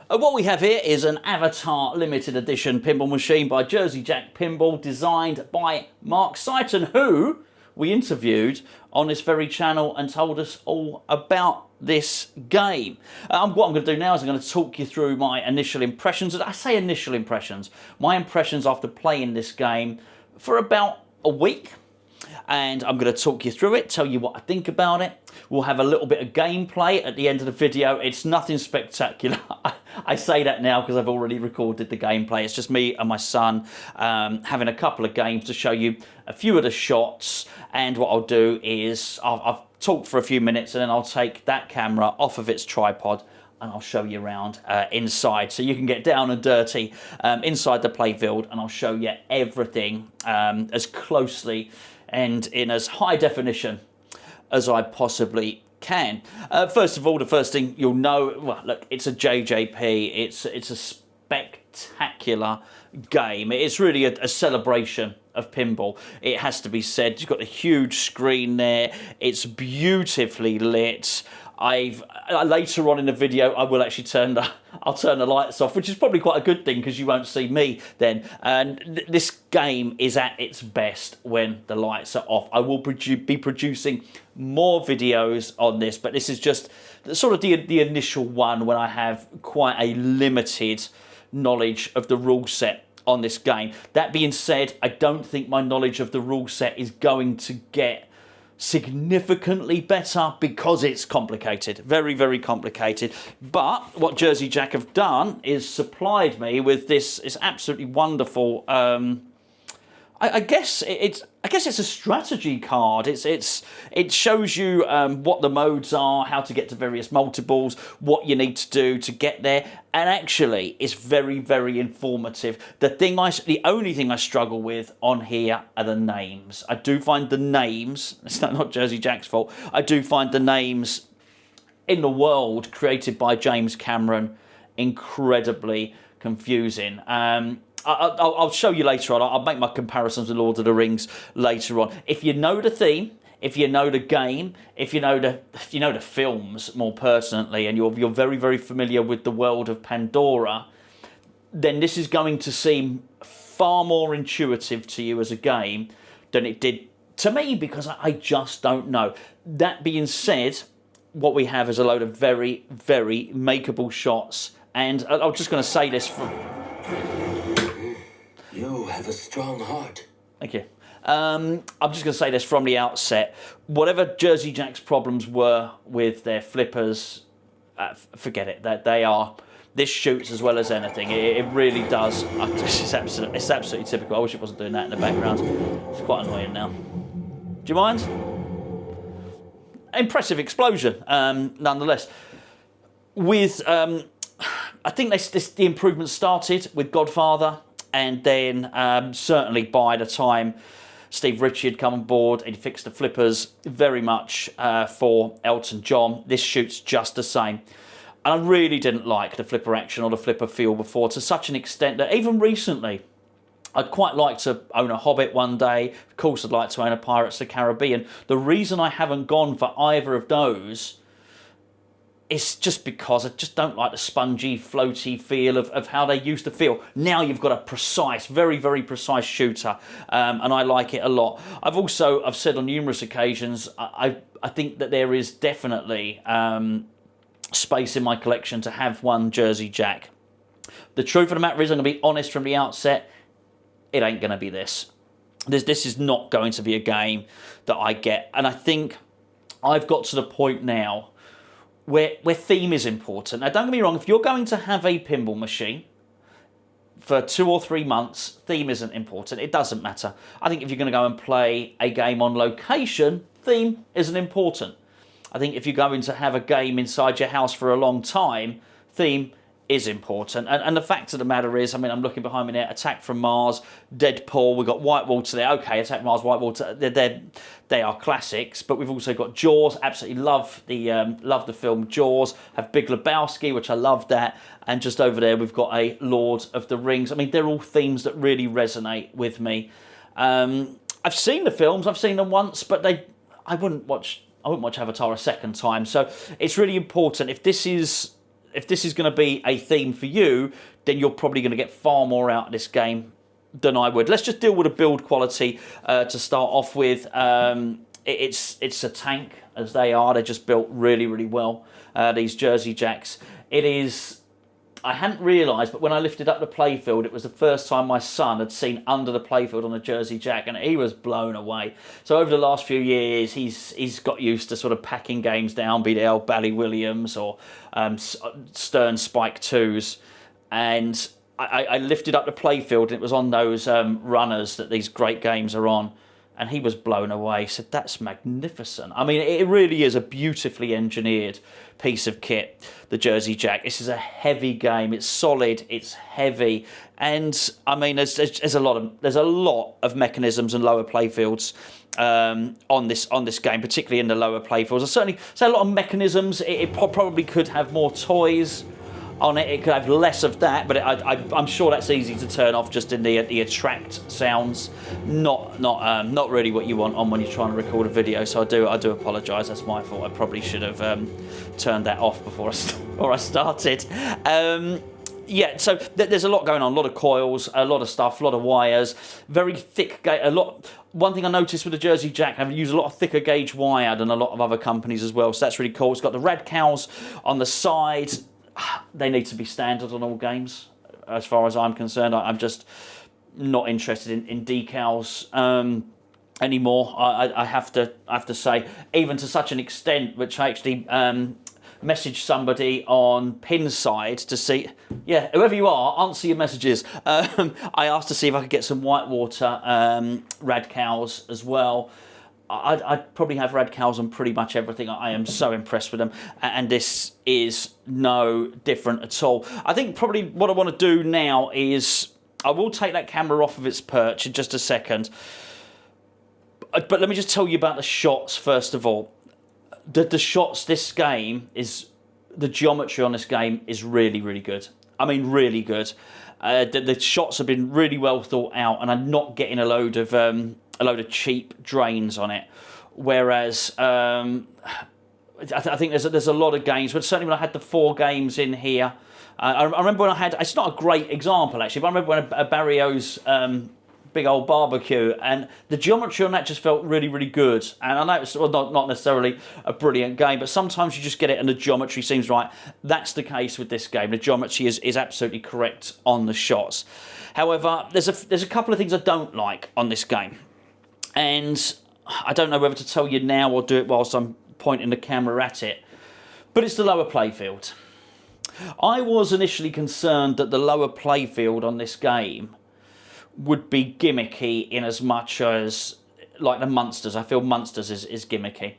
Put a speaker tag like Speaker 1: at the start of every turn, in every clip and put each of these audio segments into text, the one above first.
Speaker 1: What we have here is an Avatar limited edition pinball machine by Jersey Jack Pinball, designed by Mark Seiton, who we interviewed on this very channel and told us all about this game. What I'm going to do now is I'm going to talk you through my initial impressions. I say initial impressions, my impressions after playing this game for about a week. And I'm going to talk you through it, tell you what I think about it. We'll have a little bit of gameplay at the end of the video. It's nothing spectacular. I say that now because I've already recorded the gameplay. It's just me and my son having a couple of games to show you a few of the shots. And what I'll do is I'll talk for a few minutes and then I'll take that camera off of its tripod and I'll show you around inside, so you can get down and dirty inside the playfield, and I'll show you everything as closely and in as high definition as I possibly can. First of all, the first thing you'll know, well, look, it's a JJP. It's a spectacular game. It's really a celebration of pinball. It has to be said. You've got a huge screen there. It's beautifully lit. Later on in the video, I will actually I'll turn the lights off, which is probably quite a good thing because you won't see me then. And this game is at its best when the lights are off. I will be producing more videos on this, but this is just sort of the initial one when I have quite a limited knowledge of the rule set on this game. That being said, I don't think my knowledge of the rule set is going to get significantly better because it's complicated, very, very complicated. But what Jersey Jack have done is supplied me with this absolutely wonderful. I guess it's a strategy card. It shows you what the modes are, how to get to various multiples, what you need to do to get there, and actually it's very, very informative. The only thing I struggle with on here are the names. I do find the names, it's not Jersey Jack's fault, I do find the names in the world created by James Cameron incredibly confusing. I'll show you later on. I'll make my comparisons with Lord of the Rings later on. If you know the theme, if you know the game, if you know the films more personally, and you're very, very familiar with the world of Pandora, then this is going to seem far more intuitive to you as a game than it did to me, because I just don't know. That being said, what we have is a load of very, very makeable shots, and I'm just going to say this from...
Speaker 2: You have a strong heart.
Speaker 1: Thank you. I'm just going to say this from the outset. Whatever Jersey Jack's problems were with their flippers, forget it. This shoots as well as anything. It really does. It's absolutely typical. I wish it wasn't doing that in the background. It's quite annoying now. Do you mind? Impressive explosion, nonetheless. With, I think the improvements started with Godfather. And then certainly by the time Steve Ritchie had come on board and he fixed the flippers very much for Elton John, this shoots just the same. And I really didn't like the flipper action or the flipper feel before, to such an extent that even recently, I'd quite like to own a Hobbit one day. Of course, I'd like to own a Pirates of the Caribbean. The reason I haven't gone for either of those it's just because I just don't like the spongy, floaty feel of how they used to feel. Now you've got a precise, very, very precise shooter, and I like it a lot. I've said on numerous occasions, I think that there is definitely space in my collection to have one Jersey Jack. The truth of the matter is, I'm going to be honest from the outset, it ain't going to be this. This is not going to be a game that I get. And I think I've got to the point now where theme is important. Now, don't get me wrong, if you're going to have a pinball machine for 2 or 3 months, theme isn't important. It doesn't matter. I think if you're going to go and play a game on location, theme isn't important. I think if you're going to have a game inside your house for a long time, theme is important. And the fact of the matter is, I mean, I'm looking behind me there, Attack from Mars, Deadpool, we've got White Water there. Okay, Attack from Mars, White Water, they are classics, but we've also got Jaws. Absolutely love the film Jaws. Have Big Lebowski, which I love that. And just over there, we've got a Lord of the Rings. I mean, they're all themes that really resonate with me. I've seen the films, I've seen them once, but I wouldn't watch Avatar a second time. So it's really important. If this is if this is going to be a theme for you, then you're probably going to get far more out of this game than I would. Let's just deal with the build quality to start off with. It's a tank, as they are. They're just built really, really well, these Jersey Jacks. It is... I hadn't realised, but when I lifted up the playfield, it was the first time my son had seen under the playfield on a Jersey Jack, and he was blown away. So over the last few years, he's got used to sort of packing games down, be they old Bally Williams or Stern Spike 2s. And I lifted up the playfield, and it was on those runners that these great games are on. And he was blown away. He said, that's magnificent. I mean, it really is a beautifully engineered piece of kit, the Jersey Jack. This is a heavy game. It's solid. It's heavy. And, I mean, there's a lot of mechanisms and lower playfields on this game, particularly in the lower playfields. I certainly say a lot of mechanisms. It probably could have more toys on it. It could have less of that, but I'm sure that's easy to turn off just in the attract sounds. Not really what you want on when you're trying to record a video. So I do apologise. That's my fault. I probably should have turned that off before I started. Yeah, so there's a lot going on. A lot of coils, a lot of stuff, a lot of wires, very thick gauge. One thing I noticed with the Jersey Jack, I've used a lot of thicker gauge wire than a lot of other companies as well. So that's really cool. It's got the rad cows on the side. They need to be standard on all games, as far as I'm concerned. I'm just not interested in decals anymore. I have to say, even to such an extent, which I actually messaged somebody on Pinside to see. Yeah, whoever you are, answer your messages. I asked to see if I could get some Whitewater rad cows as well. I'd probably have rad cows on pretty much everything. I am so impressed with them, and this is no different at all. I think probably what I want to do now is I will take that camera off of its perch in just a second, but let me just tell you about the shots first of all. The shots, this game is, the geometry on this game is really, really good. I mean, really good. The shots have been really well thought out, and I'm not getting a load of cheap drains on it. Whereas I think there's a lot of games, but certainly when I had the 4 games in here, I remember when I had, it's not a great example actually, but I remember when a Barrio's big old barbecue, and the geometry on that just felt really, really good. And I know it's not necessarily a brilliant game, but sometimes you just get it and the geometry seems right. That's the case with this game. The geometry is absolutely correct on the shots. However, there's a couple of things I don't like on this game, and I don't know whether to tell you now or do it whilst I'm pointing the camera at it, but it's the lower playfield. I was initially concerned that the lower playfield on this game would be gimmicky in as much as, like the Munsters. I feel Munsters is gimmicky.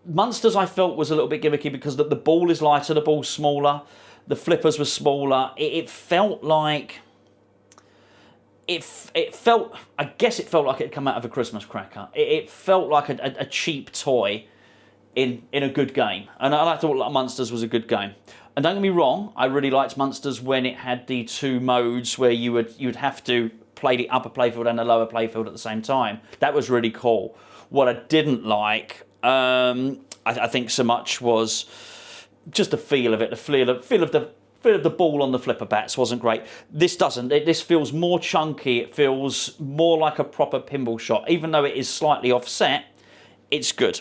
Speaker 1: Munsters I felt was a little bit gimmicky because the ball is lighter, the ball's smaller, the flippers were smaller. It felt like... I guess it felt like it had come out of a Christmas cracker. It felt like a cheap toy in a good game. And I thought Munsters was a good game. And don't get me wrong, I really liked Munsters when it had the 2 modes where you'd have to play the upper playfield and the lower playfield at the same time. That was really cool. What I didn't like, I think so much, was just the feel of it, the feel of the ball on the flipper bats wasn't great. This doesn't. This feels more chunky. It feels more like a proper pinball shot. Even though it is slightly offset, it's good.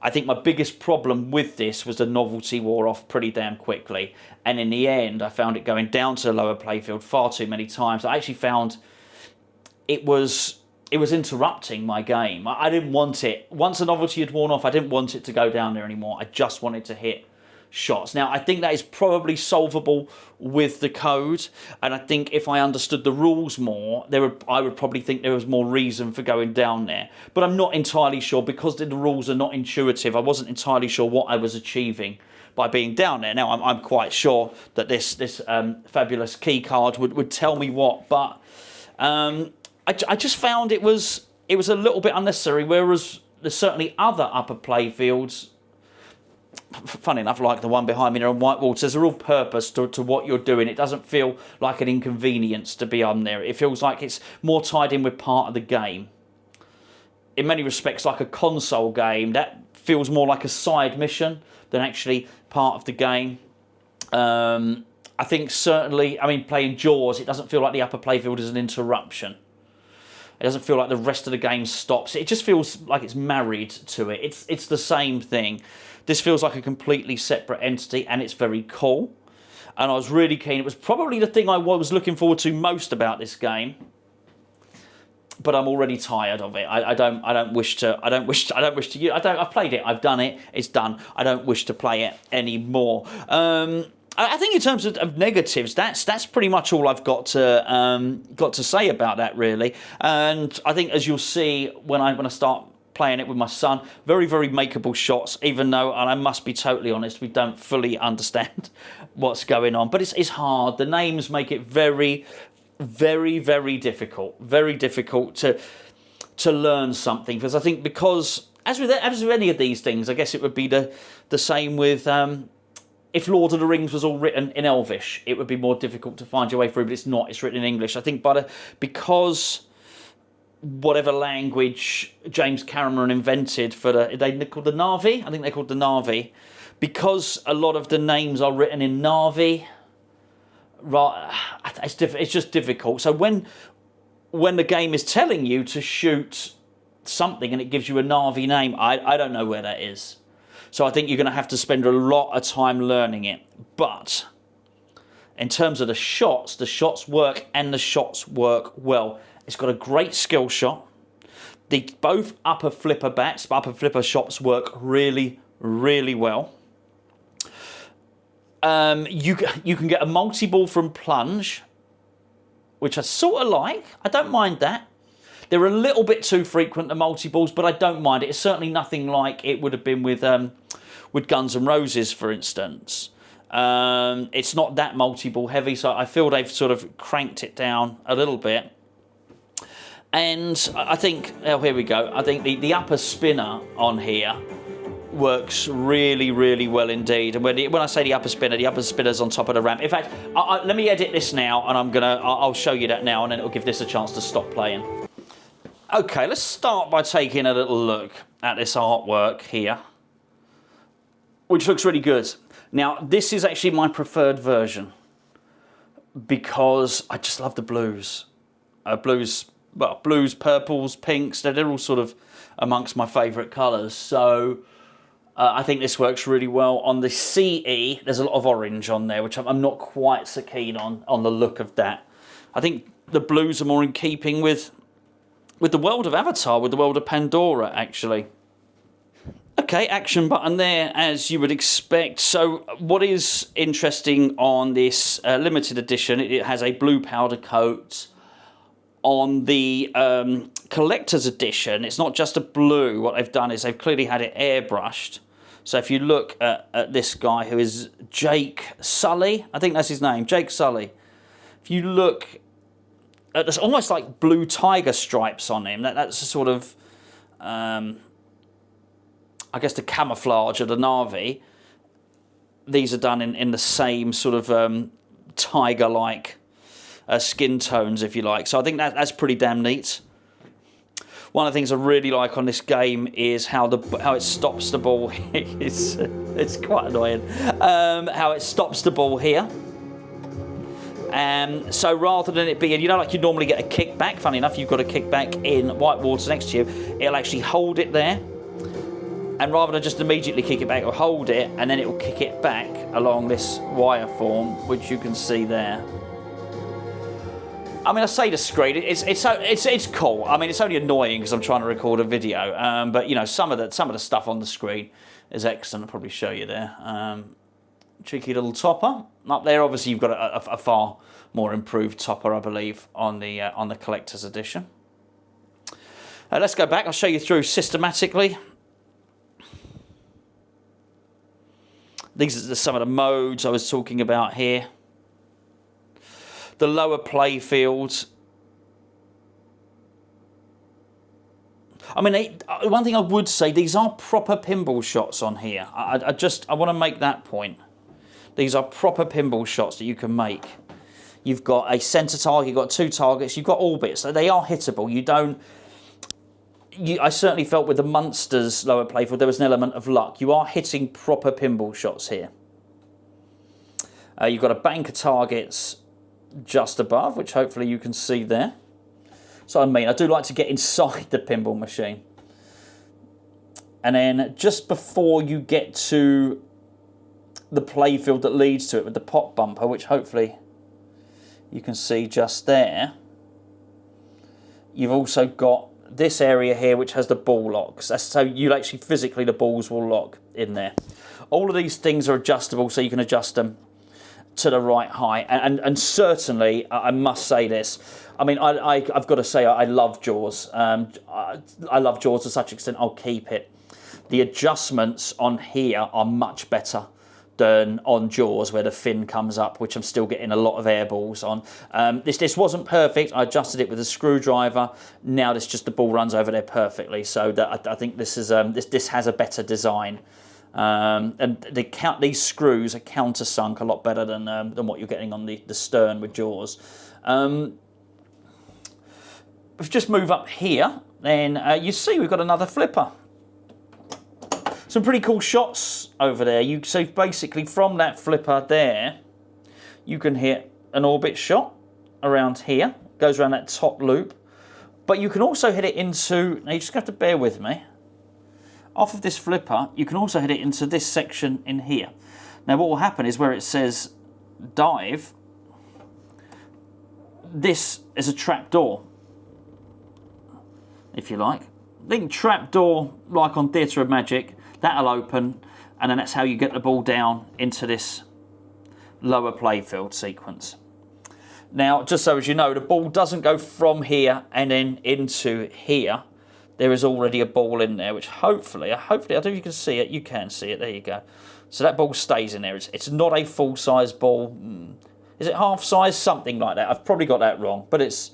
Speaker 1: I think my biggest problem with this was the novelty wore off pretty damn quickly. And in the end, I found it going down to the lower playfield far too many times. I actually found it was interrupting my game. I didn't want it. Once the novelty had worn off, I didn't want it to go down there anymore. I just wanted to hit shots. Now, I think that is probably solvable with the code, and I think if I understood the rules more, I would probably think there was more reason for going down there. But I'm not entirely sure, because the rules are not intuitive. I wasn't entirely sure what I was achieving by being down there. Now, I'm quite sure that this fabulous key card would tell me what, but I just found it was a little bit unnecessary, whereas there's certainly other upper playfields, funny enough, like the one behind me there on Whitewater, there's a real purpose to what you're doing. It doesn't feel like an inconvenience to be on there. It feels like it's more tied in with part of the game. in many respects like a console game. That feels more like a side mission than actually part of the game. I think certainly, I mean, playing Jaws, it doesn't feel like the upper playfield is an interruption. It doesn't feel like the rest of the game stops. It just feels like it's married to it. It's the same thing. This feels like a completely separate entity, and it's very cool. And I was really keen. It was probably the thing I was looking forward to most about this game. But I'm already tired of it. I've played it. I've done it. It's done. I don't wish to play it anymore. I think in terms of negatives, that's pretty much all I've got to say about that, really. And I think, as you'll see when I start playing it with my son, very, very makeable shots. Even though, and I must be totally honest, we don't fully understand what's going on. But it's hard. The names make it very, very, very difficult. Very difficult to learn something, because I think as with any of these things, I guess it would be the same with. If Lord of the Rings was all written in Elvish, it would be more difficult to find your way through, but it's not. It's written in English. I think because whatever language James Cameron invented for they called the Na'vi? I think they're called the Na'vi. Because a lot of the names are written in Na'vi, right, it's just difficult. So when the game is telling you to shoot something and it gives you a Na'vi name, I don't know where that is. So I think you're going to have to spend a lot of time learning it. But in terms of the shots work, and the shots work well. It's got a great skill shot. Both upper flipper shots work really, really well. You can get a multi-ball from plunge, which I sort of like. I don't mind that. They're a little bit too frequent, the multi-balls, but I don't mind it. It's certainly nothing like it would have been with Guns N' Roses, for instance. It's not that multi-ball heavy, so I feel they've sort of cranked it down a little bit. And I think, oh, here we go. I think the upper spinner on here works really, really well indeed. And when I say the upper spinner's on top of the ramp. In fact, let me edit this now, and I'll show you that now, and then it'll give this a chance to stop playing. Okay, let's start by taking a little look at this artwork here, which looks really good. Now, this is actually my preferred version because I just love the blues. Blues, purples, pinks, they're all sort of amongst my favourite colours. So I think this works really well. On the CE, there's a lot of orange on there, which I'm not quite so keen on the look of that. I think the blues are more in keeping with the world of Avatar, with the world of Pandora, actually. Okay, action button there, as you would expect. So what is interesting on this limited edition, it has a blue powder coat. On the collector's edition, it's not just a blue. What they've done is they've clearly had it airbrushed. So if you look at this guy, who is Jake Sully, I think that's his name, Jake Sully. If you look, there's almost like blue tiger stripes on him. That's a sort of, I guess, the camouflage of the Na'vi. These are done in the same sort of tiger-like skin tones, if you like. So I think that's pretty damn neat. One of the things I really like on this game is how it stops the ball. It's quite annoying. How it stops the ball here. So rather than it being, like you normally get a kickback, funny enough, you've got a kickback in Whitewater next to you, it'll actually hold it there. And rather than just immediately kick it back, it'll hold it, and then it will kick it back along this wire form, which you can see there. I mean, I say the screen, it's cool. I mean, it's only annoying because I'm trying to record a video. But some of the stuff on the screen is excellent. I'll probably show you there. Cheeky little topper up there. Obviously, you've got a far more improved topper, I believe, on the collector's edition. Let's go back. I'll show you through systematically. These are some of the modes I was talking about here. The lower play fields. I mean, one thing I would say, these are proper pinball shots on here. I want to make that point. These are proper pinball shots that you can make. You've got a centre target, you've got two targets, you've got orbits. So they are hittable. I certainly felt with the Munsters lower playfield there was an element of luck. You are hitting proper pinball shots here. You've got a bank of targets just above, which hopefully you can see there. So I mean, I do like to get inside the pinball machine. And then just before you get to the playfield that leads to it with the pop bumper, which hopefully you can see just there, you've also got this area here which has the ball locks. That's so you actually physically the balls will lock in there. All of these things are adjustable, so you can adjust them to the right height. And certainly, I must say this, I mean, I've got to say I love Jaws. I love Jaws to such an extent I'll keep it. The adjustments on here are much better than on Jaws, where the fin comes up, which I'm still getting a lot of air balls on. This wasn't perfect. I adjusted it with a screwdriver. Now this just the ball runs over there perfectly. So that I think this is this has a better design. And these screws are countersunk a lot better than what you're getting on the stern with Jaws. If we just move up here, then you see we've got another flipper. Some pretty cool shots over there. So basically from that flipper there, you can hit an orbit shot around here. Goes around that top loop. But you can also hit it into, now you just have to bear with me. Off of this flipper, you can also hit it into this section in here. Now what will happen is where it says dive, this is a trap door, if you like. Think trap door like on Theatre of Magic. That'll open, and then that's how you get the ball down into this lower playfield sequence. Now, just so as you know, the ball doesn't go from here and then into here. There is already a ball in there, which hopefully, I don't know if you can see it. You can see it. There you go. So that ball stays in there. It's not a full-size ball. Is it half-size? Something like that. I've probably got that wrong, but it's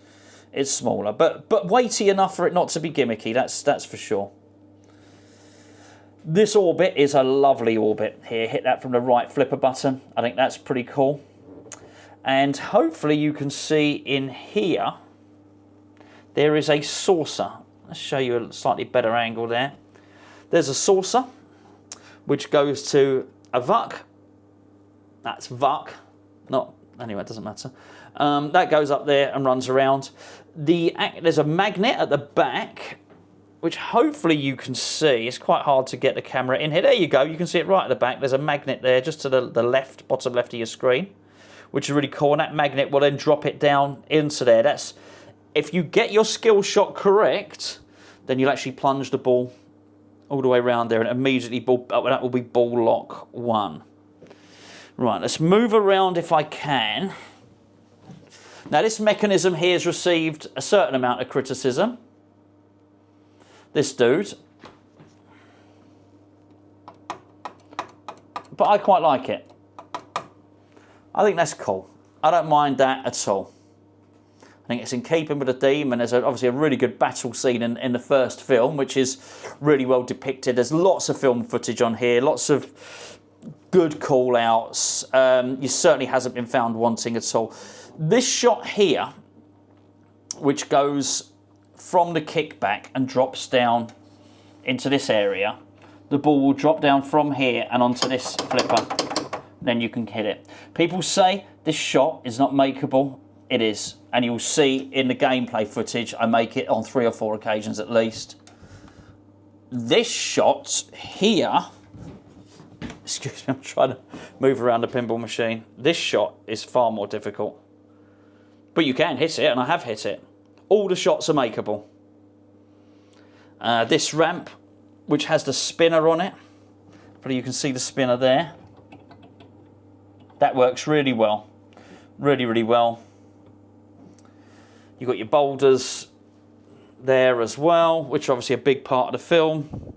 Speaker 1: smaller. But weighty enough for it not to be gimmicky. That's for sure. This orbit is a lovely orbit here. Hit that from the right flipper button. I think that's pretty cool. And hopefully you can see in here, there is a saucer. Let's show you a slightly better angle there. There's a saucer, which goes to a VUC. That's VUC. Not, anyway, it doesn't matter. That goes up there and runs around. There's a magnet at the back, which hopefully you can see. It's quite hard to get the camera in here. There you go. You can see it right at the back. There's a magnet there just to the left, bottom left of your screen, which is really cool. And that magnet will then drop it down into there. That's, if you get your skill shot correct, then you'll actually plunge the ball all the way around there and immediately that will be ball lock 1. Right, let's move around if I can. Now this mechanism here has received a certain amount of criticism. This dude. But I quite like it. I think that's cool. I don't mind that at all. I think it's in keeping with the theme, and there's obviously a really good battle scene in the first film, which is really well depicted. There's lots of film footage on here, lots of good call-outs. You certainly hasn't been found wanting at all. This shot here, which goes from the kickback and drops down into this area, the ball will drop down from here and onto this flipper. Then you can hit it. People say this shot is not makeable. It is, and you'll see in the gameplay footage I make it on 3 or 4 occasions at least. This shot here, excuse me, I'm trying to move around the pinball machine. This shot is far more difficult, but you can hit it, and I have hit it. All the shots are makeable. This ramp, which has the spinner on it, but you can see the spinner there. That works really well, really, really well. You've got your boulders there as well, which are obviously a big part of the film.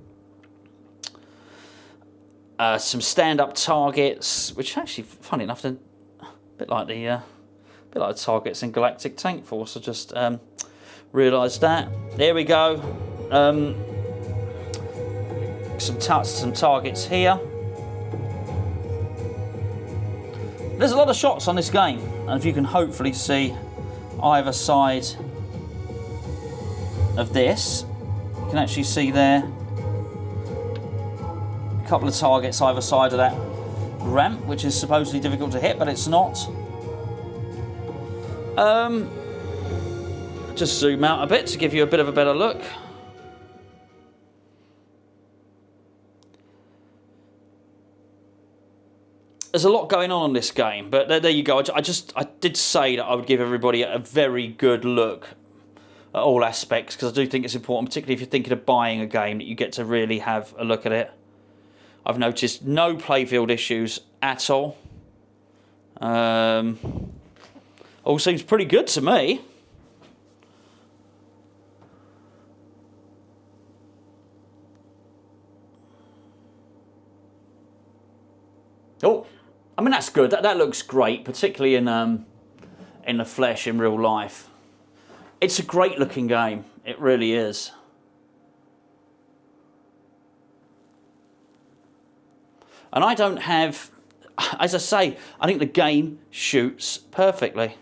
Speaker 1: Some stand-up targets, which actually, funny enough, a bit like the targets in Galactic Tank Force. I just realised that. There we go. Some targets here. There's a lot of shots on this game, and if you can hopefully see either side of this, you can actually see there a couple of targets either side of that ramp, which is supposedly difficult to hit, but it's not. Just zoom out a bit to give you a bit of a better look. There's a lot going on this game, but there you go. I did say that I would give everybody a very good look at all aspects, because I do think it's important, particularly if you're thinking of buying a game, that you get to really have a look at it. I've noticed no playfield issues at all. All seems pretty good to me. Oh, I mean, that's good. That looks great, particularly in the flesh, in real life. It's a great looking game. It really is. And I don't have, as I say, I think the game shoots perfectly.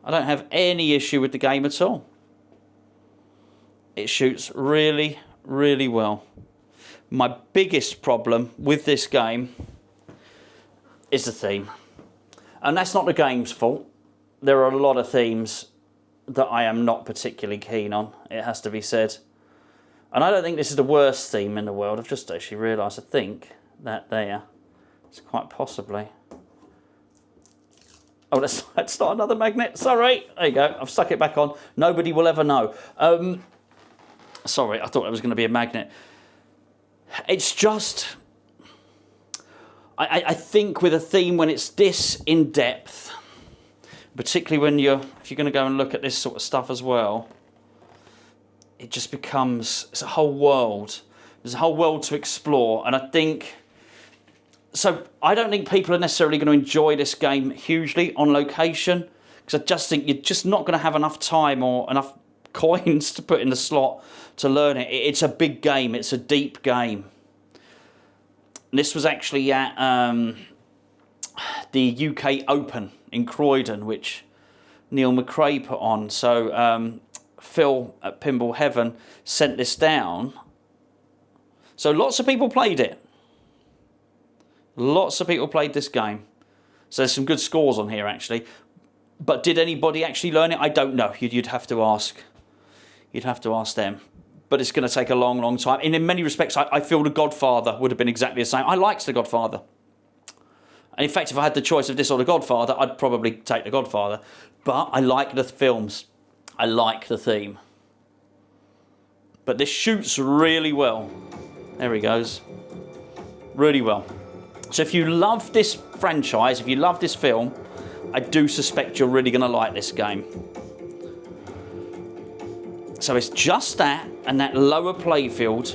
Speaker 1: I don't have any issue with the game at all. It shoots really, really well. My biggest problem with this game is the theme. And that's not the game's fault. There are a lot of themes that I am not particularly keen on, it has to be said. And I don't think this is the worst theme in the world. I've just actually realised, I think that there is quite possibly... Oh, let's start another magnet. Sorry. There you go. I've stuck it back on. Nobody will ever know. Sorry, I thought it was going to be a magnet. It's just... I think with a theme, when it's this in depth, particularly when if you're going to go and look at this sort of stuff as well, it just becomes, it's a whole world. There's a whole world to explore, and I think, so I don't think people are necessarily going to enjoy this game hugely on location, because I just think you're just not going to have enough time or enough coins to put in the slot to learn it. It's a big game, it's a deep game. This was actually at the UK Open in Croydon, which Neil McRae put on. So Phil at Pinball Heaven sent this down. So lots of people played it. Lots of people played this game. So there's some good scores on here, actually. But did anybody actually learn it? I don't know. You'd have to ask. You'd have to ask them. But it's going to take a long, long time. And in many respects, I feel The Godfather would have been exactly the same. I liked The Godfather. And in fact, if I had the choice of this or The Godfather, I'd probably take The Godfather. But I like the films. I like the theme. But this shoots really well. There he goes. Really well. So if you love this franchise, if you love this film, I do suspect you're really going to like this game. So it's just that, and that lower playfield,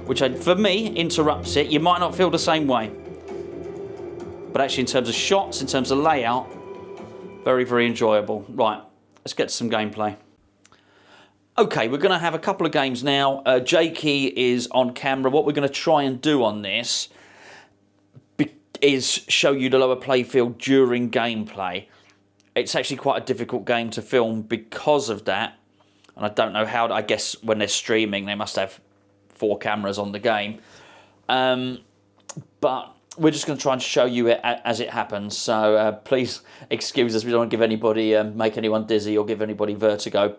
Speaker 1: which for me interrupts it. You might not feel the same way. But actually in terms of shots, in terms of layout, very, very enjoyable. Right, let's get to some gameplay. Okay, we're going to have a couple of games now. Jakey is on camera. What we're going to try and do on this is show you the lower playfield during gameplay. It's actually quite a difficult game to film because of that. And I don't know how, I guess when they're streaming, they must have 4 cameras on the game. But we're just going to try and show you it as it happens. So please excuse us. We don't want to give anybody, make anyone dizzy or give anybody vertigo.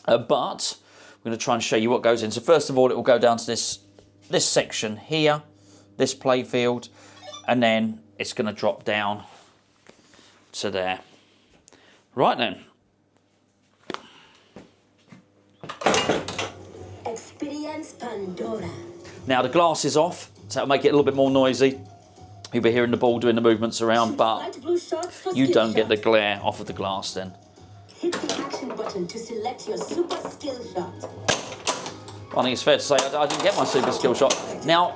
Speaker 1: But we're going to try and show you what goes in. So first of all, it will go down to this section here, this playfield. And then it's going to drop down to there. Right then.
Speaker 2: Experience Pandora.
Speaker 1: Now the glass is off, so that'll make it a little bit more noisy. You'll be hearing the ball doing the movements around, but you don't get the glare off of the glass then.
Speaker 2: Hit the action button to select your super skill shot.
Speaker 1: I think it's fair to say I didn't get my super skill shot. Now,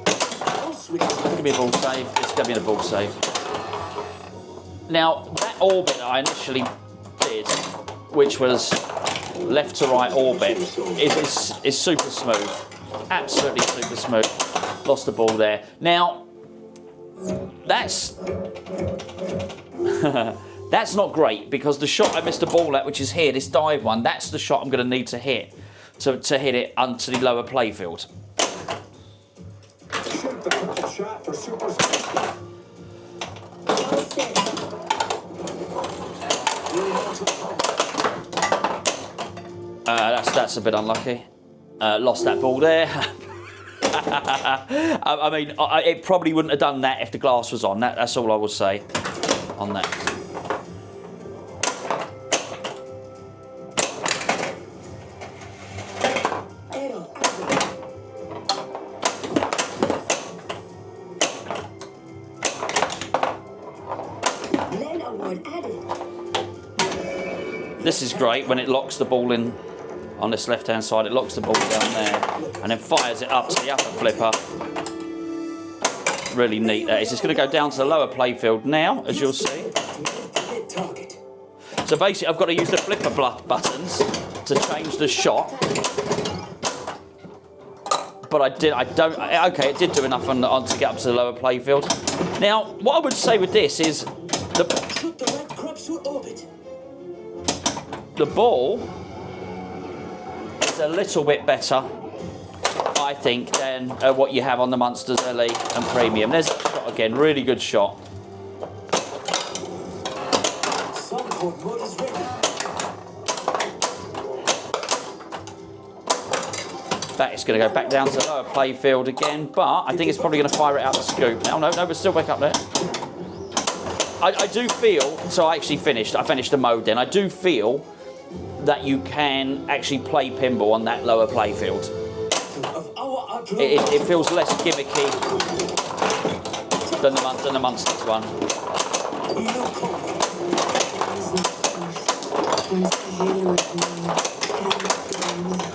Speaker 1: it's going to be a ball save. It's going to be a ball save. Now, that orbit that I initially did, which was left to right orbit, is super smooth. Absolutely super smooth. Lost the ball there. Now, that's that's not great, because the shot I missed the ball at, which is here, this dive one, that's the shot I'm going to need to hit to hit it onto the lower playfield.
Speaker 3: Shoot the perfect shot for super speed.
Speaker 2: All set.
Speaker 1: That's a bit unlucky. Lost that ball there. I mean, it probably wouldn't have done that if the glass was on. That's all I would say on that.
Speaker 2: Land award added.
Speaker 1: This is great when it locks the ball in on this left-hand side. It locks the ball down there and then fires it up to the upper flipper. Really neat that is. It's going to go down to the lower playfield now, as you'll see. So basically, I've got to use the flipper buttons to change the shot. But okay, it did do enough on to get up to the lower playfield. Now, what I would say with this is the ball is a little bit better, I think, than what you have on the Monsters Elite and Premium. There's that shot again, really good shot. That is going to go back down to the lower playfield again, but I think it's probably going to fire it out the scoop. No, but still back up there. I do feel, so I finished the mode then, I do feel that you can actually play pinball on that lower playfield. It feels less gimmicky than the Monsters one.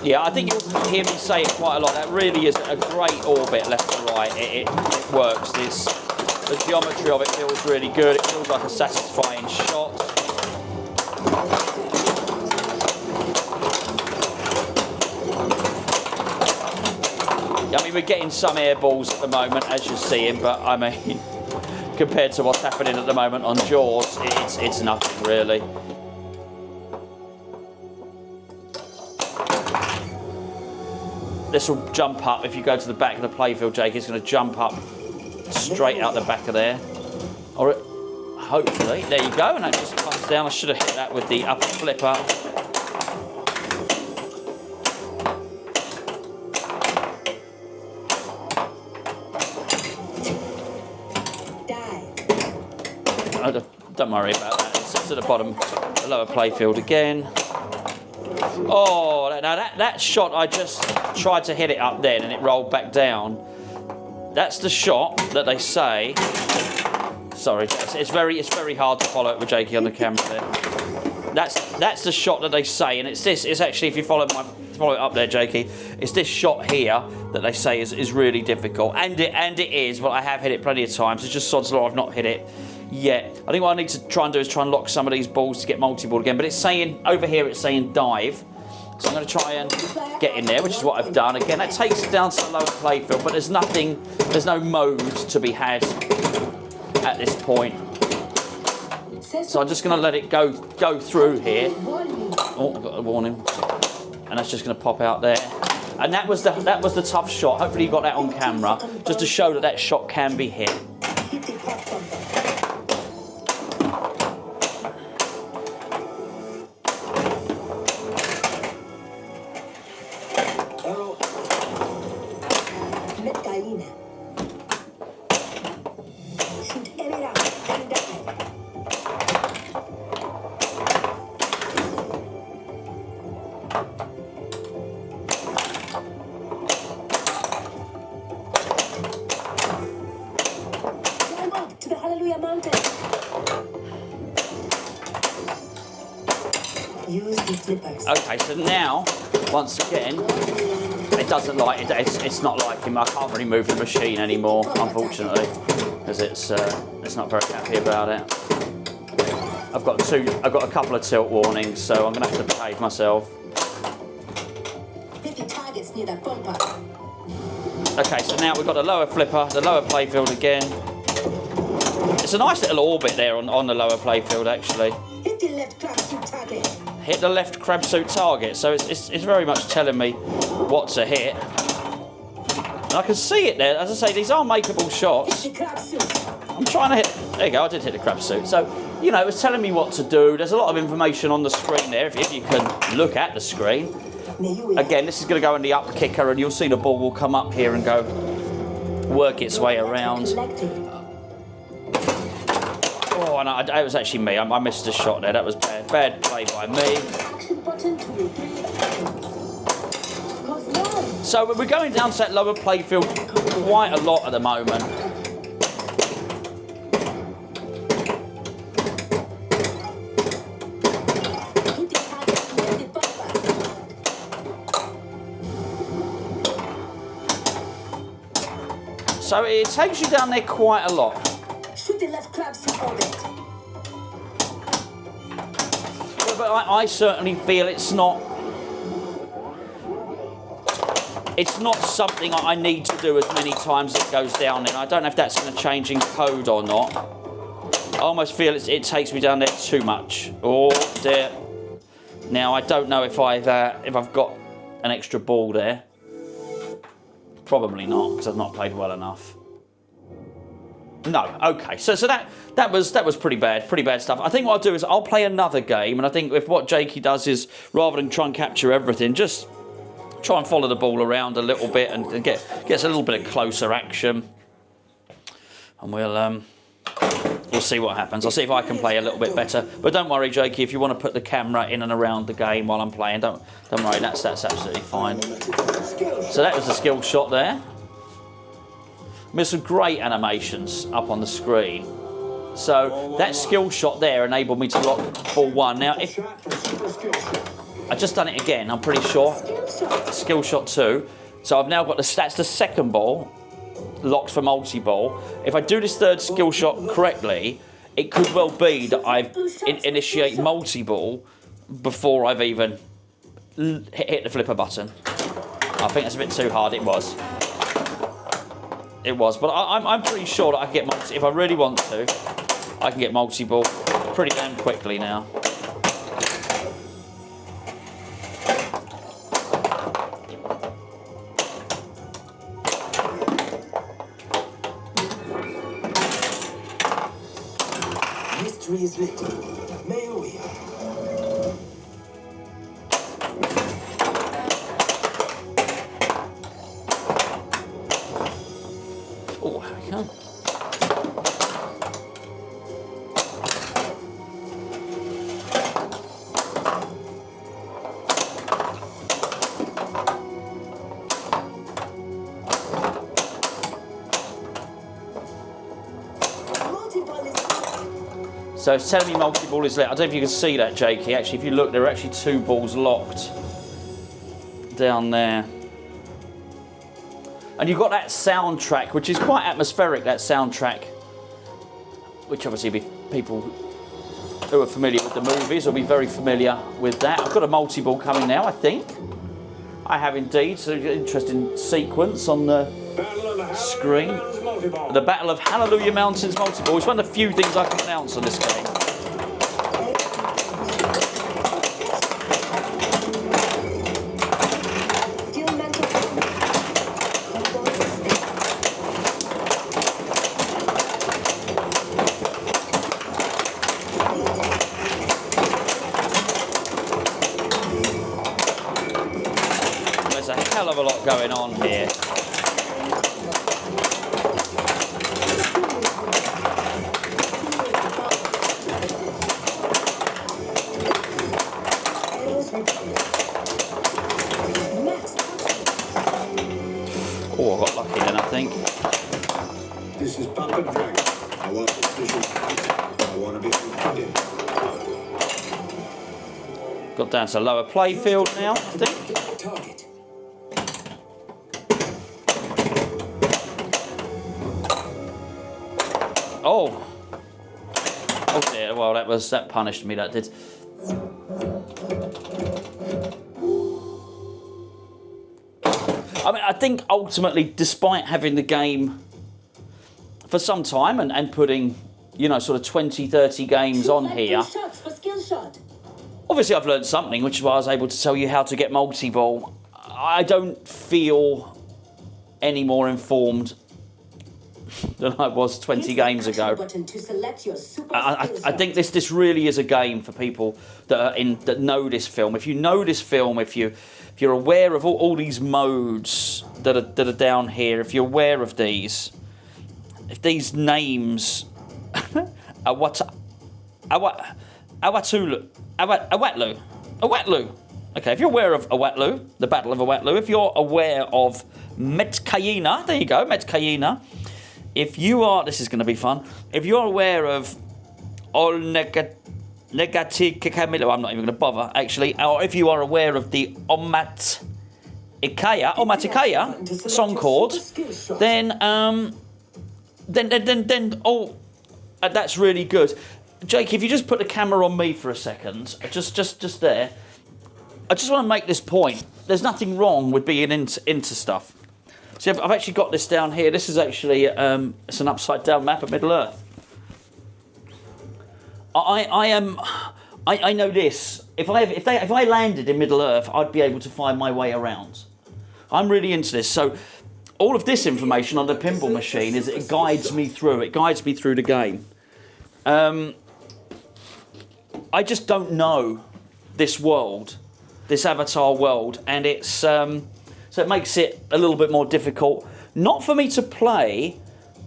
Speaker 1: Yeah, I think you'll hear me say it quite a lot. That really is a great orbit left to right. It works. The geometry of it feels really good. It feels like a satisfying shot. I mean, we're getting some air balls at the moment, as you're seeing, but I mean, compared to what's happening at the moment on Jaws, it's nothing really. This will jump up. If you go to the back of the playfield, Jake, it's going to jump up straight out the back of there. Or hopefully, there you go, and that just comes down. I should have hit that with the upper flipper. Don't worry about that. It sits at the bottom, the lower playfield again. Oh, now that shot, I just tried to hit it up then and it rolled back down. That's the shot that they say. Sorry, it's very hard to follow it with Jakey on the camera there. That's the shot that they say, and it's actually, if you follow it up there, Jakey, it's this shot here that they say is really difficult, and it is. But I have hit it plenty of times. It's just sod's law I've not hit it yet. I think what I need to try and do is try and lock some of these balls to get multi-ball again. But it's saying over here, it's saying dive. So I'm going to try and get in there, which is what I've done. Again, that takes it down to the lower playfield, but there's no mode to be had at this point. So I'm just going to let it go through here. Oh, I've got a warning. And that's just going to pop out there. And that was the tough shot. Hopefully you got that on camera, just to show that shot can be hit. Okay, so now, once again, it doesn't like it. It's not like him. I can't really move the machine anymore, unfortunately, because it's not very happy about it. I've got a couple of tilt warnings, so I'm gonna have to behave myself. Okay, so now we've got the lower flipper, the lower playfield again. It's a nice little orbit there on the lower playfield, actually.
Speaker 2: Hit the left clamp to target.
Speaker 1: hit the left crab suit target. So it's very much telling me what to hit. And I can see it there. As I say, these are makeable shots.
Speaker 2: The crab suit.
Speaker 1: I'm trying to hit. There you go. I did hit the crab suit. So, you know, it's telling me what to do. There's a lot of information on the screen there, if you can look at the screen. Again, this is going to go in the up kicker, and you'll see the ball will come up here and go work its way around. Oh, and it was actually me. I missed a shot there. That was bad. Bad play by me.
Speaker 2: Action button to repeat actions. Cause one.
Speaker 1: So we're going down to that lower playfield quite a lot at the moment.
Speaker 2: Hit the target to make it bumper.
Speaker 1: So it takes you down there quite a lot.
Speaker 2: Shoot the left crab suit orbit.
Speaker 1: But I certainly feel it's not something I need to do as many times as it goes down in. I don't know if that's going to change in code or not. I almost feel it takes me down there too much. Oh dear. Now I don't know if I've got an extra ball there. Probably not, because I've not played well enough. No, okay. So that was pretty bad stuff. I think what I'll do is I'll play another game, and I think if what Jakey does is rather than try and capture everything, just try and follow the ball around a little bit and gets a little bit of closer action, and we'll see what happens. I'll see if I can play a little bit better. But don't worry, Jakey, if you want to put the camera in and around the game while I'm playing, don't worry. That's absolutely fine. So that was a skill shot there. There's some great animations up on the screen. So that skill shot there enabled me to lock ball one. Now, if I just done it again, I'm pretty sure. Skill shot 2. So I've now got that's the second ball locked for multi-ball. If I do this third skill shot correctly, it could well be that I initiate multi-ball before I've even hit the flipper button. I think that's a bit too hard. It was, but I'm pretty sure that I can get multi. If I really want to, I can get multi-ball pretty damn quickly now.
Speaker 3: Mystery is lit. May we?
Speaker 1: Oh, there we go. So it's telling me multi-ball is lit. I don't know if you can see that, Jakey. Actually, if you look, there are actually 2 balls locked down there. And you've got that soundtrack, which is quite atmospheric, that soundtrack. Which obviously people who are familiar with the movies will be very familiar with that. I've got a multi-ball coming now, I think. I have indeed. So an interesting sequence on the screen. The Battle of Hallelujah Mountains multi-ball. It's one of the few things I can announce on this game. There's a hell of a lot going on here. Oh, I got lucky then, I think.
Speaker 3: This is Papa Dragon. I want precision. I want to be competitive.
Speaker 1: Got down to lower playfield now, I think.
Speaker 3: Target.
Speaker 1: Oh. Oh dear, well that punished me, that did. I mean, I think ultimately, despite having the game for some time and putting, you know, sort of 20, 30 games on here, obviously I've learned something, which is why I was able to tell you how to get multi-ball. I don't feel any more informed than I was 20 games ago. I think this really is a game for people that know this film. If you know this film, if you're aware of all these modes that are down here, if you're aware of these, if these names, Awatlu. Okay, if you're aware of Awatlu, the Battle of Awatlu, if you're aware of Metkayina, there you go, Metkayina. If you are, this is going to be fun. If you're aware of Negati Kakamilo, I'm not even going to bother actually. Or if you are aware of the Omatikaya song chord, then that's really good. Jake, if you just put the camera on me for a second, just there. I just want to make this point. There's nothing wrong with being into stuff. See, I've actually got this down here. This is actually it's an upside down map of Middle Earth. I know this. If I landed in Middle Earth, I'd be able to find my way around. I'm really into this. So all of this information on the pinball machine it guides me through. It guides me through the game. I just don't know this world, this Avatar world, and it's so it makes it a little bit more difficult, not for me to play,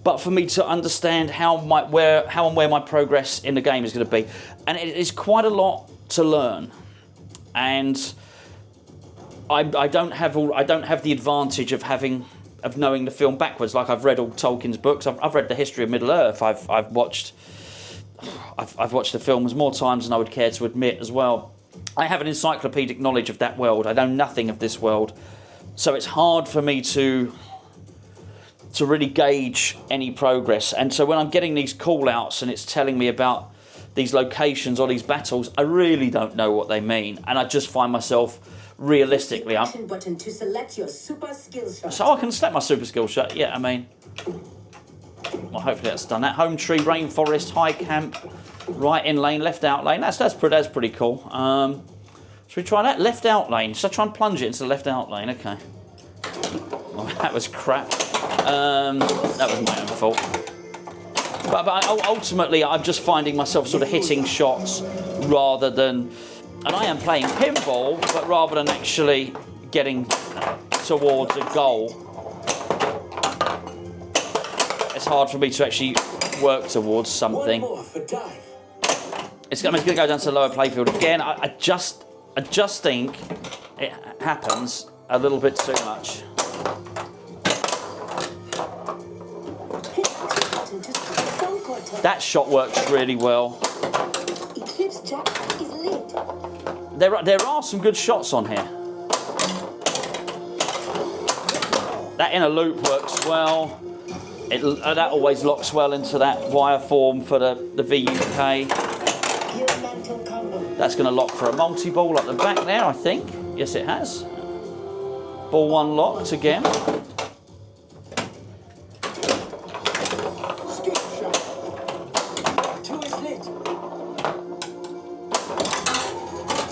Speaker 1: but for me to understand how and where my progress in the game is going to be. And it is quite a lot to learn, and I don't have the advantage of knowing the film backwards. Like I've read all Tolkien's books. I've read the history of Middle Earth. I've watched the films more times than I would care to admit as well. I have an encyclopedic knowledge of that world. I know nothing of this world. So it's hard for me to really gauge any progress. And so when I'm getting these call-outs and it's telling me about these locations or these battles, I really don't know what they mean. And I just find myself realistically...
Speaker 2: button to select your super skill shot.
Speaker 1: So I can select my super skill shot. Yeah, I mean... Well, hopefully that's done that. Home tree, rainforest, high camp, right in lane, left out lane. That's pretty cool. Should we try that? Left out lane. Should I try and plunge it into the left out lane? Okay. Well, that was crap. That was my own fault. But ultimately, I'm just finding myself sort of hitting shots rather than... And I am playing pinball, but rather than actually getting towards a goal. It's hard for me to actually work towards something. It's going to go down to the lower playfield again. I just think it happens a little bit too much. That shot works really well. There are some good shots on here. That inner loop works well. That always locks well into that wire form for the VUK. That's going to lock for a multi-ball at the back there, I think. Yes, it has. Ball one locked again.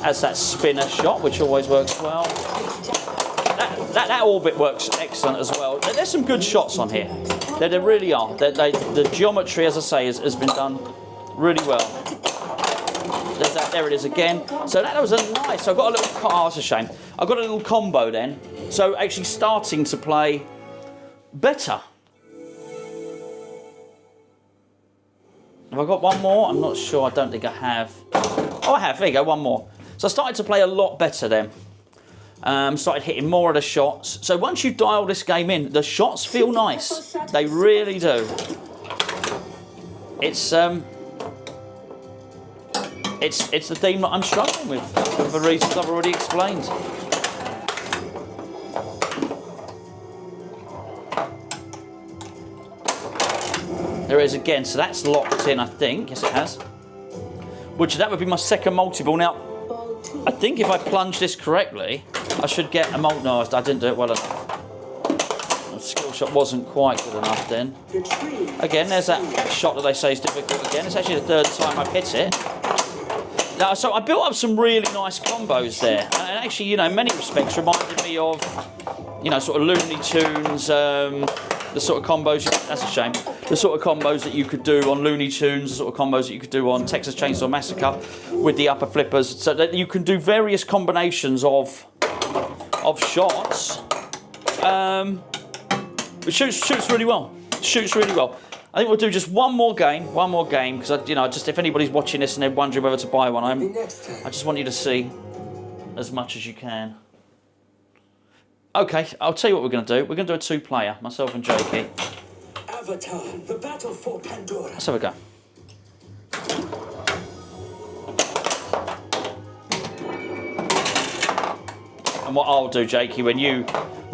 Speaker 1: Has that spinner shot, which always works well. That orbit works excellent as well. There's some good shots on here. There really are. The geometry, as I say, has been done really well. There's that. There it is again. So that was a nice. I got a little. Oh, that's a shame. I got a little combo then. So actually starting to play better. Have I got one more? I'm not sure. I don't think I have. Oh, I have. There you go. One more. So I started to play a lot better then. Started hitting more of the shots. So once you dial this game in, the shots feel nice. They really do. It's the theme that I'm struggling with for the reasons I've already explained. There it is again. So that's locked in, I think. Yes, it has. That would be my second multi-ball. Now, I think if I plunge this correctly, I should get a multi. No, I didn't do it well enough. The skill shot wasn't quite good enough then. Again, there's that shot that they say is difficult again. It's actually the third time I've hit it. Now, so I built up some really nice combos there, and actually, you know, in many respects reminded me of, you know, sort of Looney Tunes, the sort of combos, that's a shame, the sort of combos that you could do on Looney Tunes, the sort of combos that you could do on Texas Chainsaw Massacre with the upper flippers, so that you can do various combinations of shots. It shoots really well. Shoots really well. I think we'll do just one more game, because you know, just if anybody's watching this and they're wondering whether to buy one, I just want you to see as much as you can. Okay, I'll tell you what we're going to do. We're going to do a 2-player, myself and JP.
Speaker 3: Avatar, the battle for Pandora.
Speaker 1: Let's have a go. And what I'll do, Jakey, when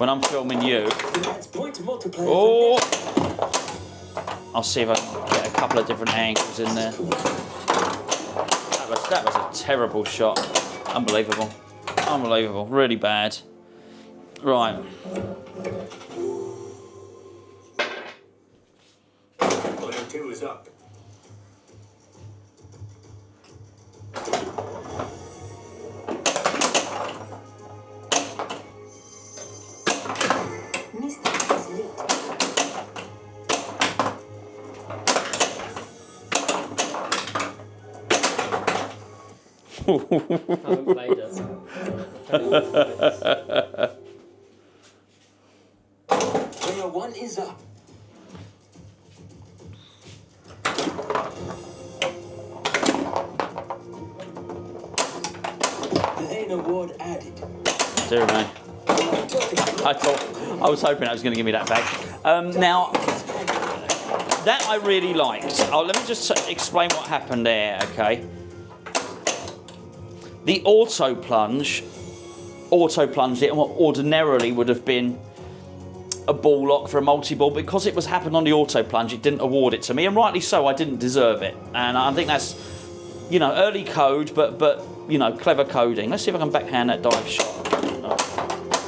Speaker 1: I'm filming you, oh, I'll see if I can get a couple of different angles in there. That was a terrible shot. Unbelievable. Unbelievable. Really bad. Right.
Speaker 3: Player 2 is up.
Speaker 2: Haven't played it.
Speaker 3: Player 1 is up. Lane award added.
Speaker 1: Dear me. I was hoping that was going to give me that back. Now, that I really liked. Let me just explain what happened there, okay? The auto plunged it, and what ordinarily would have been a ball lock for a multi-ball, because it was happened on the auto plunge, it didn't award it to me, and rightly so. I didn't deserve it, and I think that's, you know, early code, but you know, clever coding. Let's see if I can backhand that dive shot.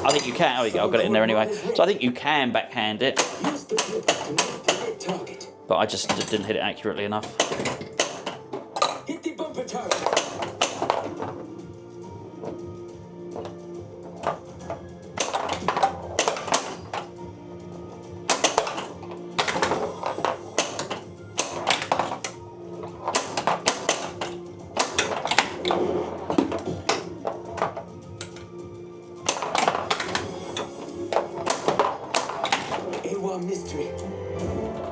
Speaker 1: I think you can. There you go. I got it in there anyway. So I think you can backhand it, but I just didn't hit it accurately enough.
Speaker 3: Hit the bumper target. Mystery.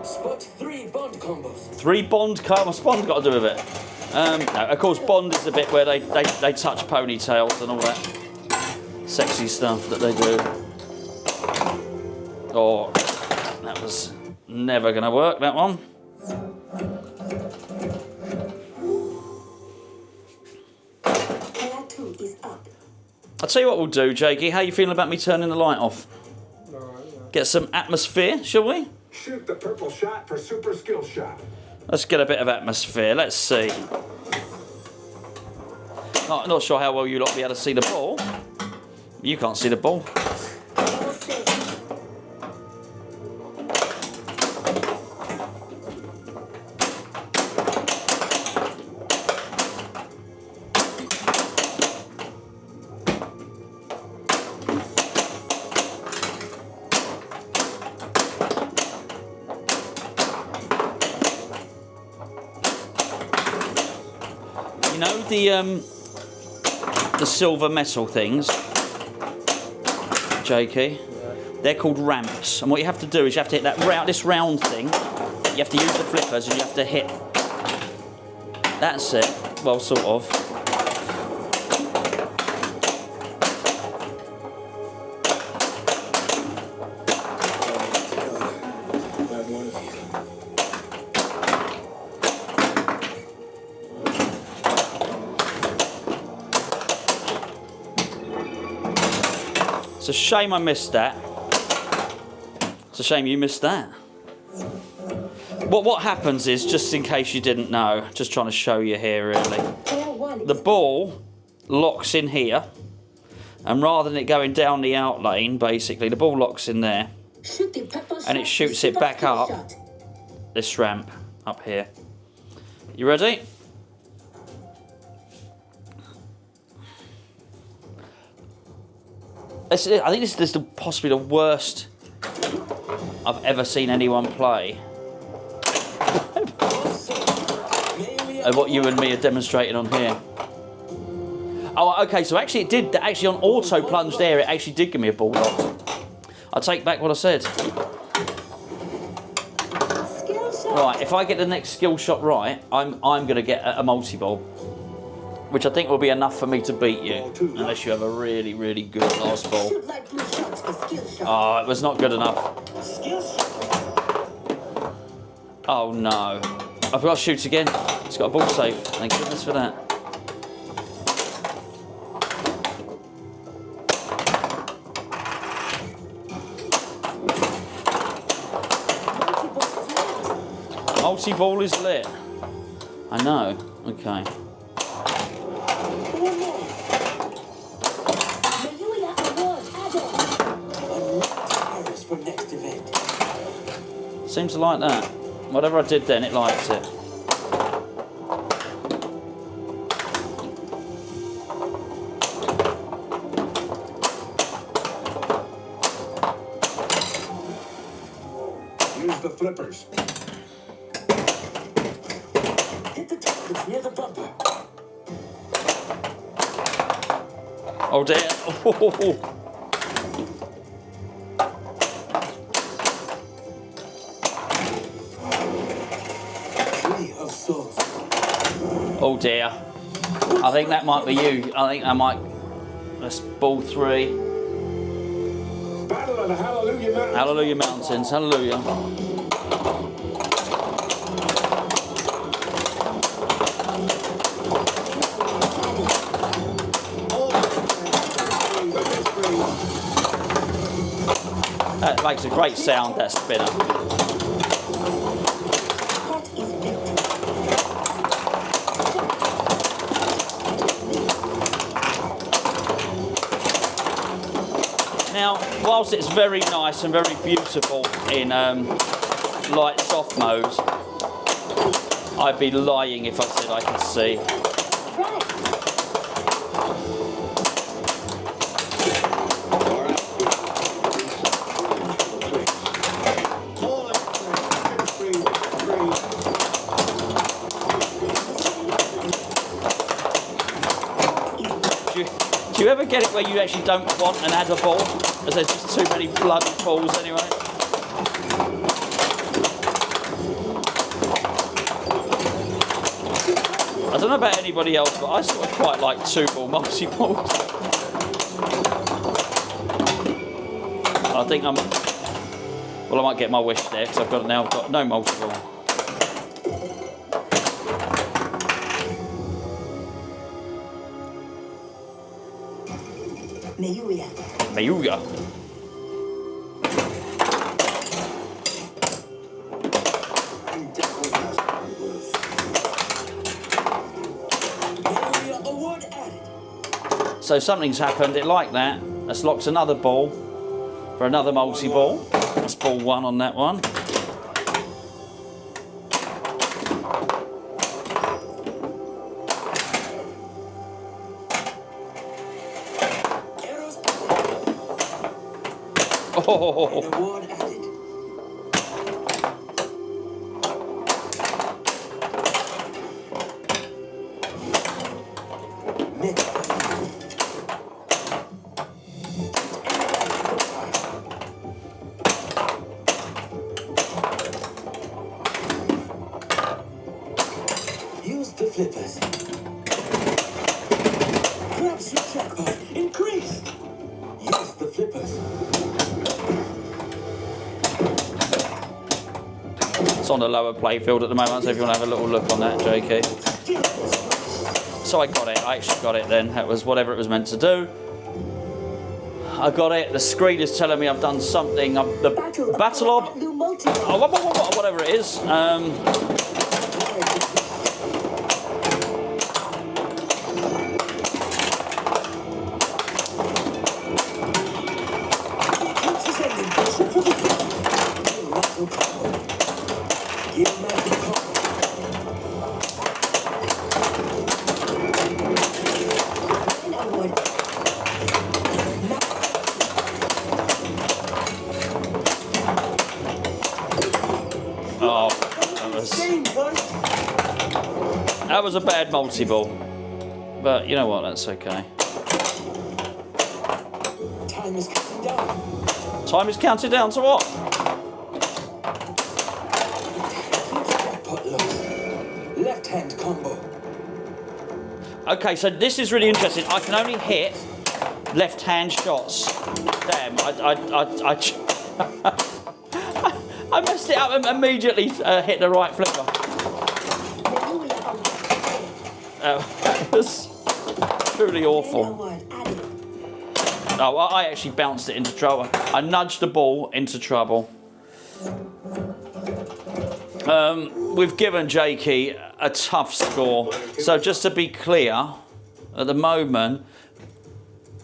Speaker 3: Spot 3 bond combos.
Speaker 1: 3 bond combos. What's bond got to do with it? No, of course, bond is the bit where they touch ponytails and all that sexy stuff that they do. Oh, that was never going to work, that one.
Speaker 2: Player 2 is up.
Speaker 1: I'll tell you what we'll do, Jakey. How you feeling about me turning the light off? Get some atmosphere, shall we?
Speaker 3: Shoot the purple shot for super skill shot.
Speaker 1: Let's get a bit of atmosphere. Let's see. Not sure how well you lot will be able to see the ball. You can't see the ball. You know the silver metal things, Jakey? They're called ramps, and what you have to do is you have to hit this round thing. You have to use the flippers, and you have to hit. That's it. Well, sort of. It's a shame I missed that. It's a shame you missed that. What happens is, just in case you didn't know, just trying to show you here really, the ball locks in here, and rather than it going down the out lane, basically, the ball locks in there, and it shoots it back up this ramp up here. You ready? I think this is possibly the worst I've ever seen anyone play. And what you and me are demonstrating on here. Oh, okay, so actually it did, actually on auto plunge there, it actually did give me a ball lock. I take back what I said. Right, if I get the next skill shot right, I'm going to get a multi-ball. Which I think will be enough for me to beat you. Unless you have a really, really good last ball. Oh, it was not good enough. Oh no. I've got to shoot again. It's got a ball save. Thank goodness for that. Multi-ball is lit. I know. Okay. Seems to like that. Whatever I did then, it likes it.
Speaker 3: Use the flippers.
Speaker 2: Hit the targets near the bumper.
Speaker 1: Oh dear. Oh dear. I think that might be you. I think I might. That's ball 3.
Speaker 3: Battle of the Hallelujah Mountains.
Speaker 1: Hallelujah Mountains. Hallelujah. That makes a great sound, that spinner. Now, whilst it's very nice and very beautiful in light soft mode, I'd be lying if I said I could see. Do you ever get it where you actually don't want an adder ball? As there's just too many bloody balls anyway. I don't know about anybody else, but I sort of quite like 2-ball multi-balls. I think I'm... Well, I might get my wish there, because I've got no multi-ball. Mayuya. So something's happened, it liked that. That's locked another ball for another multi-ball. That's ball 1 on that one. Oh.
Speaker 2: Award added. Use the flippers. Grabs your jackpot. Increase. Use the flippers.
Speaker 1: It's on the lower playfield at the moment, so if you want to have a little look on that, JK. So I got it, I actually got it then. That was whatever it was meant to do. I got it, the screen is telling me I've done something. The battle of... Oh, whatever it is. That was a bad multi-ball. But you know what, that's okay.
Speaker 4: Time is counting down.
Speaker 1: Time is counted down to what?
Speaker 4: Jackpot low. Left hand combo.
Speaker 1: Okay, so this is really interesting. I can only hit left-hand shots. Damn, I messed it up and immediately hit the right flipper. That was truly awful. Oh, I actually bounced it into trouble. I nudged the ball into trouble. We've given Jakey a tough score. So just to be clear, at the moment,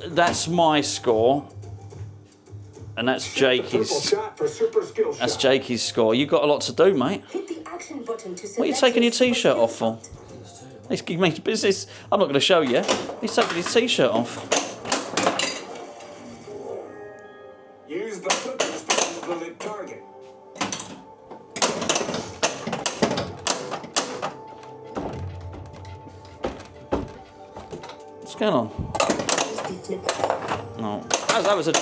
Speaker 1: that's my score. And that's Jakey's. That's Jakey's score. You've got a lot to do, mate. What are you taking your t-shirt off for? He's giving me business. I'm not going to show you. He's taking his t-shirt off.
Speaker 3: Use the flippers to hold the lit target.
Speaker 1: What's going on? No. That was a. Do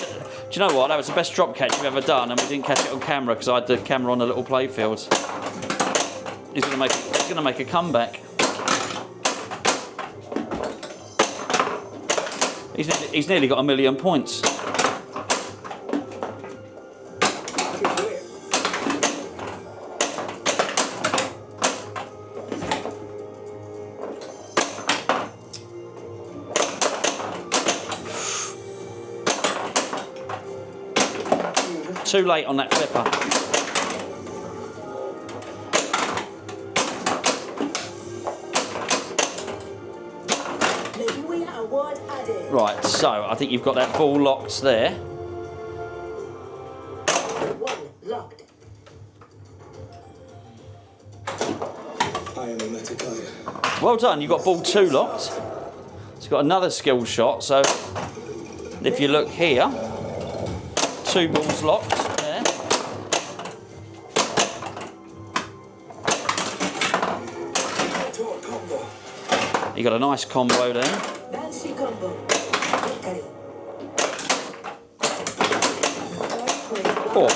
Speaker 1: you know what? That was the best drop catch you've ever done, and we didn't catch it on camera because I had the camera on the little playfield. He's gonna make a comeback. He's nearly got 1 million points. Too late on that flipper. Right, so I think you've got that ball locked there.
Speaker 4: Locked. I am a metal player.
Speaker 1: Well done, you've got ball 2 locked. It's got another skill shot, so if you look here, 2 balls locked there. You got a nice combo there. 4.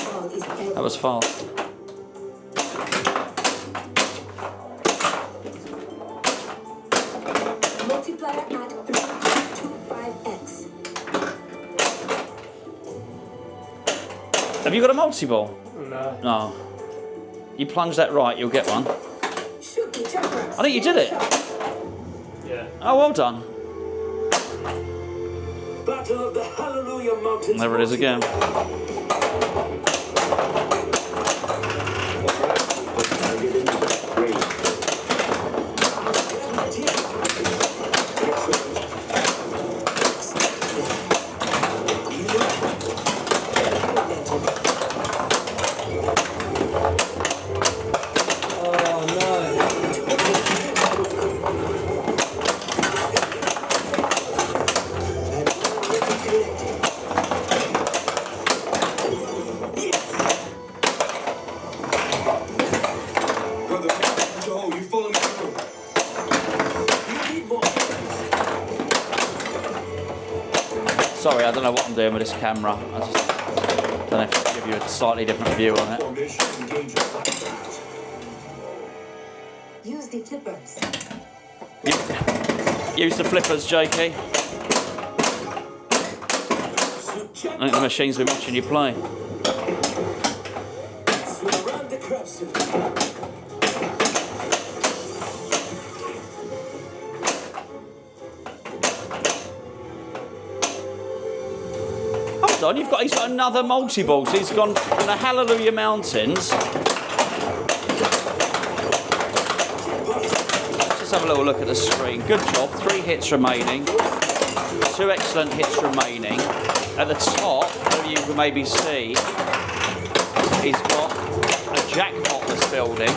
Speaker 1: That was fast.
Speaker 2: Multiplier at 325x.
Speaker 1: Have you got a multi-ball?
Speaker 5: No.
Speaker 1: No. You plunge that right, you'll get one. I think you did it.
Speaker 5: Yeah.
Speaker 1: Oh, well done.
Speaker 4: Battle of the Hallelujah Mountains.
Speaker 1: There it is again. Sorry, I don't know what I'm doing with this camera. I just don't know if I give you a slightly different view on it.
Speaker 2: Use the flippers.
Speaker 1: Use the flippers, JK. I think the machine's been watching you play. Hold on, he's got another multi-ball. So he's gone from the Hallelujah Mountains. Let's just have a little look at the screen. Good job. 3 hits remaining. 2 excellent hits remaining. At the top, you can maybe see, he's got a jackpot that's building,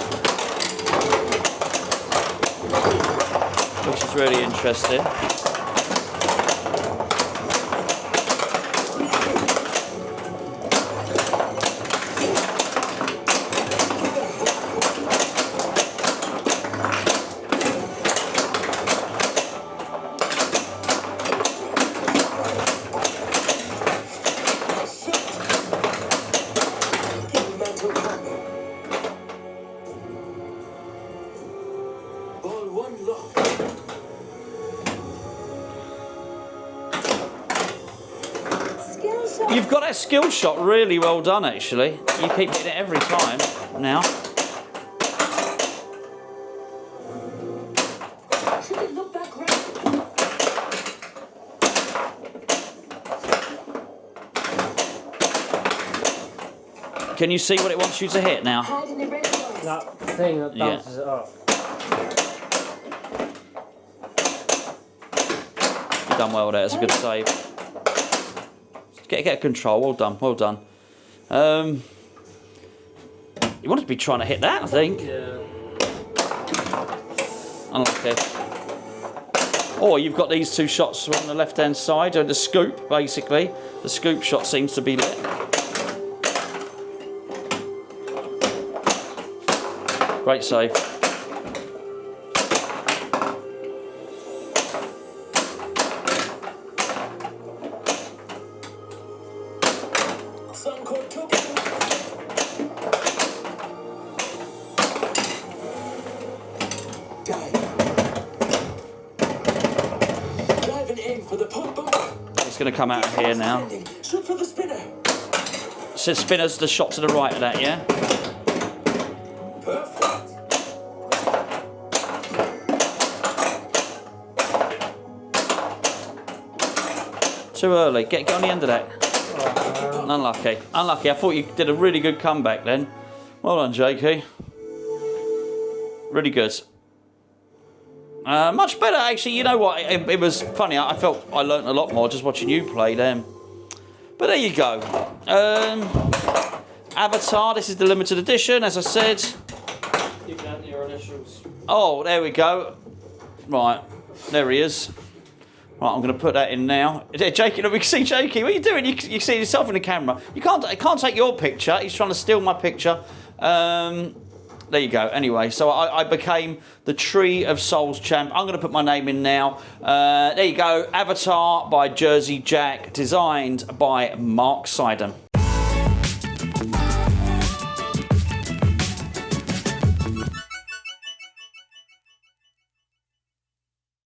Speaker 1: which is really interesting.
Speaker 2: shot.
Speaker 1: You've got that skill shot really well done, actually. You keep hitting it every time now.
Speaker 2: Should we look back right?
Speaker 1: Can you see what it wants you to hit now?
Speaker 2: Hide in the red doors.
Speaker 5: That thing that
Speaker 1: Yeah.
Speaker 5: bounces it up.
Speaker 1: You've done well there. It's a good save. Get control. Well done. Well done. You want to be trying to hit that, I think.
Speaker 5: Yeah.
Speaker 1: Unlucky. Or you've got these two shots on the left-hand side, or the scoop, basically. The scoop shot seems to be lit. Great save.
Speaker 4: Suncore took it. Dive. Dive and aim for the pump bump.
Speaker 1: It's going to come out of here now.
Speaker 4: Shoot for the spinner.
Speaker 1: So spinner's the shot to the right of that, yeah?
Speaker 4: Perfect.
Speaker 1: Too early. Get on the end of that. Unlucky. Unlucky. I thought you did a really good comeback then. Well done, JK. Really good. Much better, actually. You know what? It was funny. I felt I learnt a lot more just watching you play them. But there you go. Avatar. This is the limited edition, as I said.
Speaker 5: You can have your initials.
Speaker 1: Oh, there we go. Right. There he is. Right, I'm going to put that in now. Jakey, look, we can see Jakey. What are you doing? You see yourself in the camera. I can't take your picture. He's trying to steal my picture. There you go. Anyway, so I became the Tree of Souls champ. I'm going to put my name in now. There you go. Avatar by Jersey Jack, designed by Mark Seidem.